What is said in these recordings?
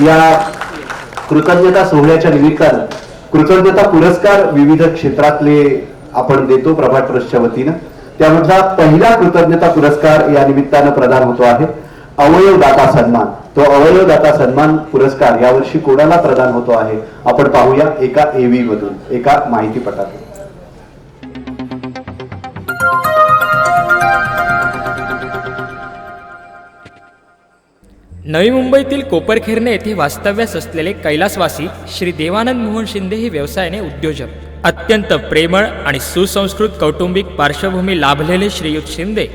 या कृतज्ञता सोहळ्याच्या निमित्तानं कृतज्ञता पुरस्कार विविध क्षेत्रातले आपण देतो प्रभात ट्रस्टच्या वतीनं. त्यामधला पहिला कृतज्ञता पुरस्कार या निमित्तानं प्रदान होतो आहे अवयवदाता सन्मान. तो अवयवदाता सन्मान पुरस्कार यावर्षी कोणाला प्रदान होतो आहे आपण पाहूया एका एव्ही मधून, एका माहितीपटातून. नवी मुंबईतील कोपरखैरणे येथे वास्तव्यास असलेले कैलासवासी श्री देवानंद मोहन शिंदे हे व्यवसायाने उद्योजक. अत्यंत प्रेमळ आणि सुसंस्कृत कौटुंबिक पार्श्वभूमी लाभलेले श्रीयुत शिंदे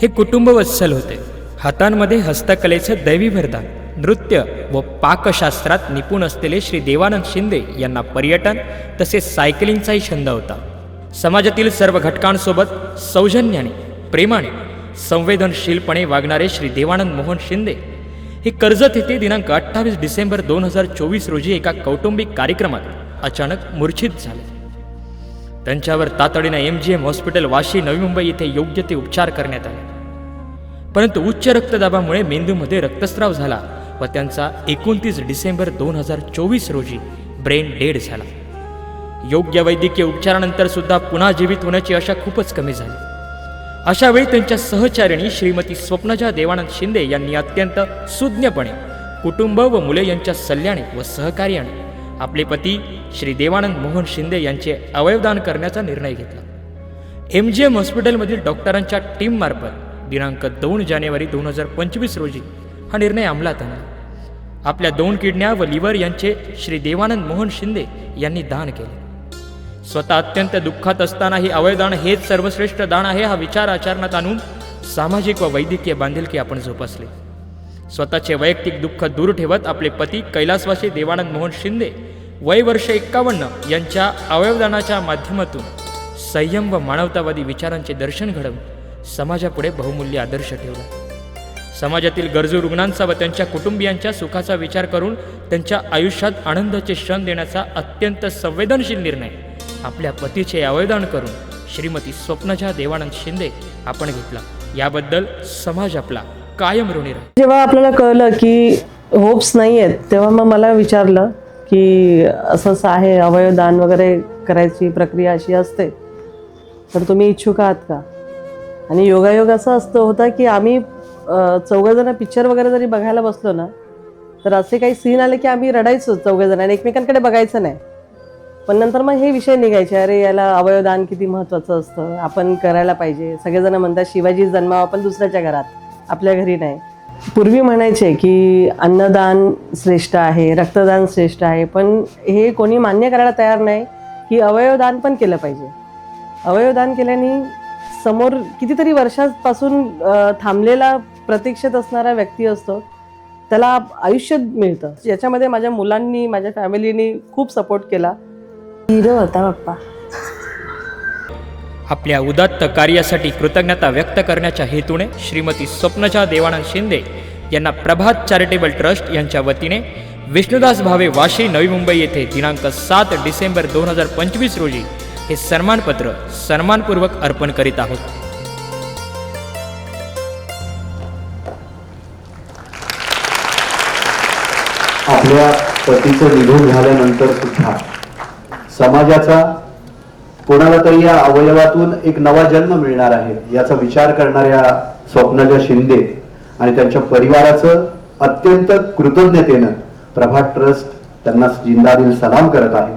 हे कुटुंबवत्सल होते. हातांमध्ये हस्तकलेचं दैवी वरदान, नृत्य व पाकशास्त्रात निपुण असलेले श्री देवानंद शिंदे यांना पर्यटन तसेच सायकलिंगचाही छंद होता. समाजातील सर्व घटकांसोबत सौजन्याने, प्रेमाने, संवेदनशीलपणे वागणारे श्री देवानंद मोहन शिंदे हे कर्जत येथे दिनांक 28 डिसेंबर 2024 रोजी एका कौटुंबिक कार्यक्रमात अचानक मूर्छित झाले. त्यांच्यावर तातडीने MGM हॉस्पिटल वाशी नवी मुंबई येथे योग्य ते उपचार करण्यात आले, परंतु उच्च रक्तदाबामुळे मेंदूमध्ये रक्तस्राव झाला व त्यांचा 29 डिसेंबर 2024 रोजी ब्रेन डेड झाला. योग्य वैद्यकीय उपचारानंतर सुद्धा पुन्हा जीवित होण्याची आशा खूपच कमी झाली. अशा वेळी त्यांच्या सहचारिणी श्रीमती स्वप्नजा देवानंद शिंदे यांनी अत्यंत सुज्ञपणे कुटुंब व मुले यांच्या सल्ल्याने व सहकार्याने आपले पती श्री देवानंद मोहन शिंदे यांचे अवयवदान करण्याचा निर्णय घेतला. MGM हॉस्पिटलमधील डॉक्टरांच्या टीममार्फत दिनांक 2 जानेवारी 2025 रोजी हा निर्णय अंमलात आणला. आपल्या 2 किडन्या व लिव्हर यांचे श्री देवानंद मोहन शिंदे यांनी दान केले. स्वतः अत्यंत दुःखात असताना हे अवयवदान हेच सर्वश्रेष्ठ दान आहे हा विचार आचरणात आणून सामाजिक व वैद्यकीय बांधिलकी आपण जोपासले. स्वतःचे वैयक्तिक दुःख दूर ठेवत आपले पती कैलासवासी देवानंद मोहन शिंदे वय वर्ष 51 यांच्या अवयवदानाच्या माध्यमातून संयम व मानवतावादी विचारांचे दर्शन घडवून समाजापुढे बहुमूल्य आदर्श ठेवला. समाजातील गरजू रुग्णांचा व त्यांच्या कुटुंबियांच्या सुखाचा विचार करून त्यांच्या आयुष्यात आनंदाचे क्षण देण्याचा अत्यंत संवेदनशील निर्णय आपल्या पतीचे अवयवदान करून श्रीमती स्वप्नजा देवानंद शिंदे आपण घेतला. याबद्दल समाज आपला कायम ऋणी राहील. जेव्हा आपल्याला कळलं की होप्स नाही आहेत तेव्हा मग मला विचारलं की असं असं आहे, अवयवदान वगैरे करायची प्रक्रिया अशी असते, तर तुम्ही इच्छुक आहात का? आणि योगायोग असं असतं होता की आम्ही चौघजणं पिक्चर वगैरे जरी बघायला बसलो ना तर असे काही सीन आले की आम्ही रडायचो चौघजण आणि एकमेकांकडे बघायचं नाही. पण नंतर मग हे विषय निघायचे, अरे याला अवयवदान किती महत्त्वाचं असतं, आपण करायला पाहिजे. सगळेजण म्हणतात शिवाजी जन्मावा पण दुसऱ्याच्या घरात, आपल्या घरी नाही. पूर्वी म्हणायचे की अन्नदान श्रेष्ठ आहे, रक्तदान श्रेष्ठ आहे, पण हे कोणी मान्य करायला तयार नाही की अवयवदान पण केलं पाहिजे. अवयवदान केल्याने समोर कितीतरी वर्षांपासून थांबलेला प्रतीक्षेत असणारा व्यक्ती असतो, त्याला आयुष्य मिळतं. याच्यामध्ये माझ्या मुलांनी, माझ्या फॅमिलीनी खूप सपोर्ट केला. हिरो होता बाप्पा. आपल्या उदात्त कार्यासाठी कृतज्ञता व्यक्त करण्याच्या हेतूने श्रीमती स्वप्नजा देवानंद शिंदे यांना प्रभात चॅरिटेबल ट्रस्ट यांच्या वतीने विष्णुदास भावे वाशी नवी मुंबई येथे दिनांक 7 डिसेंबर 2025 रोजी हे सन्मानपत्र सन्मानपूर्वक अर्पण करीत आहोत. आपल्या पतीचं निधन झाल्यानंतर सुद्धा समाजाचा कोणाला तरी या अवयवातून एक नवा जन्म मिळणार आहे याचा विचार करणाऱ्या स्वप्नजा शिंदे आणि त्यांच्या परिवाराचं अत्यंत कृतज्ञतेनं प्रभात ट्रस्ट त्यांना जिंदादिल सलाम करत आहे.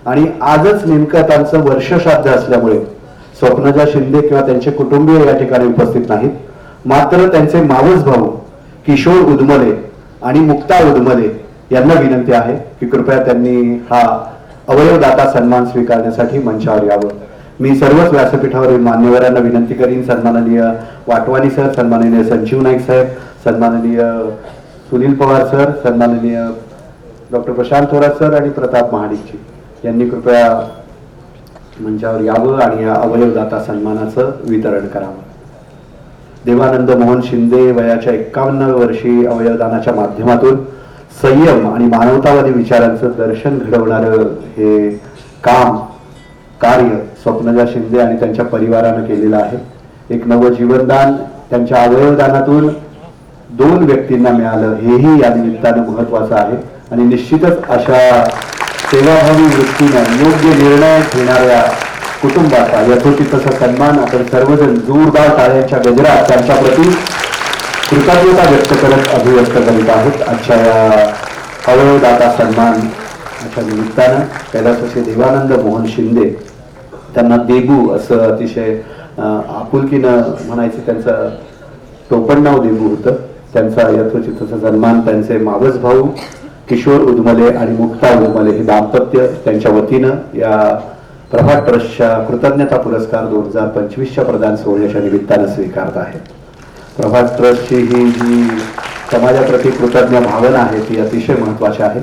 आणि आजच नेमकं त्यांचं वर्षश्राद्ध असल्यामुळे स्वप्नजा शिंदे किंवा त्यांचे कुटुंबीय या ठिकाणी उपस्थित नाहीत, मात्र त्यांचे मावस भाऊ किशोर उदमले आणि मुक्ता उदमले यांना विनंती आहे की कृपया त्यांनी हा अवयवदाता सन्मान स्वीकारण्यासाठी मंचावर यावं. मी सर्वच व्यासपीठावरील मान्यवरांना विनंती करीन, सन्माननीय वाटवानी सर, सन्माननीय संजीव नाईक साहेब, सन्माननीय सुनील पवार सर, सन्माननीय डॉक्टर प्रशांत थोरात सर आणि प्रताप महाडिकजी यांनी कृपया मंचावर यावं आणि या अवयवदाता सन्मानाचं वितरण करावं. देवानंद मोहन शिंदे वयाच्या 51 वर्षी अवयवदानाच्या माध्यमातून संयम आणि मानवतावादी विचारांचं दर्शन घडवणारं हे कार्य स्वप्नजा शिंदे आणि त्यांच्या परिवारानं केलेलं आहे. एक नवं जीवनदान त्यांच्या अवयवदानातून 2 व्यक्तींना मिळालं हेही या निमित्तानं महत्वाचं आहे. आणि निश्चितच अशा सेवाभावी वृत्तीनं योग्य निर्णय घेणाऱ्या कुटुंबाचा यथोचित तसा सन्मान आपण सर्वजण जोरदार टाळ्यांच्या गजरात त्यांच्याप्रती कृतज्ञता व्यक्त करत अभिव्यक्त करीत आहोत. आजच्या या अवयवदाता सन्मानाच्या निमित्तानं कैलासवासी देवानंद मोहन शिंदे, त्यांना देबू असं अतिशय आपुलकीनं म्हणायचं, त्यांचं टोपण नाव देबू होतं. त्यांचा यथोचित तसा सन्मान त्यांचे मावस भाऊ किशोर उदमले आणि मुक्ता उदमले हे दाम्पत्य त्यांच्या वतीनं या प्रभात ट्रस्टच्या कृतज्ञता पुरस्कार 2025च्या प्रदान सोहळ्याच्या निमित्तानं स्वीकारत आहे. प्रभात ट्रस्टची ही जी समाजाप्रती कृतज्ञ भावना आहे ती अतिशय महत्वाची आहे.